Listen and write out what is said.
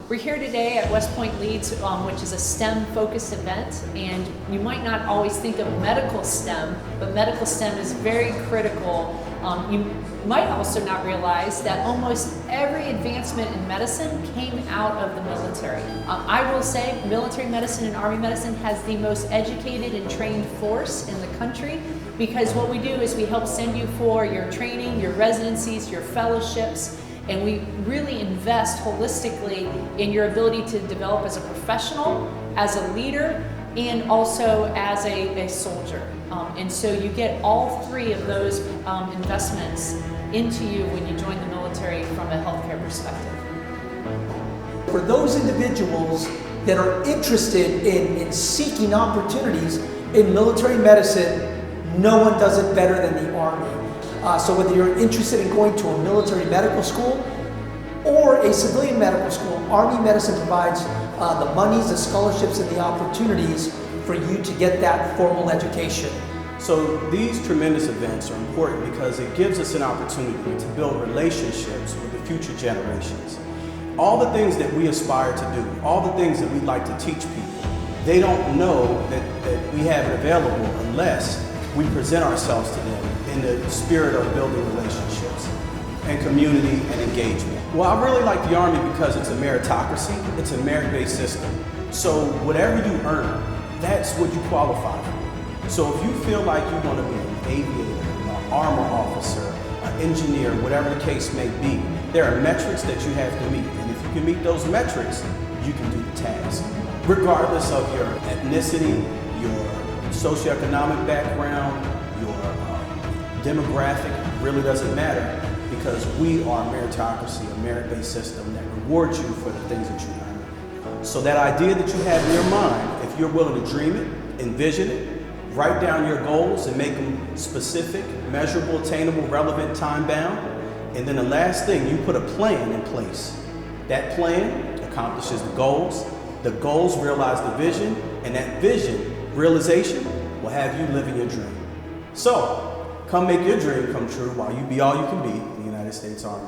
We're here today at West Point Leads, which is a STEM-focused event, and you might not always think of medical STEM, but medical STEM is very critical. You might also not realize that almost every advancement in medicine came out of the military. I will say military medicine and Army medicine has the most educated and trained force in the country, because what we do is we help send you for your training, your residencies, your fellowships, and we really invest holistically in your ability to develop as a professional, as a leader, and also as a soldier. And so you get all three of those investments into you when you join the military from a healthcare perspective. For those individuals that are interested in seeking opportunities in military medicine, no one does it better than the Army. So whether you're interested in going to a military medical school or a civilian medical school, Army medicine provides the monies, the scholarships, and the opportunities for you to get that formal education. So these tremendous events are important because it gives us an opportunity to build relationships with the future generations. All the things that we aspire to do, all the things that we'd like to teach people, they don't know that we have it available unless we present ourselves to them in the spirit of building relationships and community and engagement. Well, I really like the Army because it's a meritocracy, it's a merit-based system. So whatever you earn, that's what you qualify for. So if you feel like you want to be an aviator, an armor officer, an engineer, whatever the case may be, there are metrics that you have to meet. And if you can meet those metrics, you can do the task. Regardless of your ethnicity, your socioeconomic background, your demographic, really doesn't matter, because we are a meritocracy, a merit-based system that rewards you for the things that you earn. So that idea that you have in your mind, if you're willing to dream it, envision it, write down your goals and make them specific, measurable, attainable, relevant, time-bound, and then the last thing, you put a plan in place. That plan accomplishes the goals realize the vision, and that vision realization will have you living your dream. So, come make your dream come true while you be all you can be in the United States Army.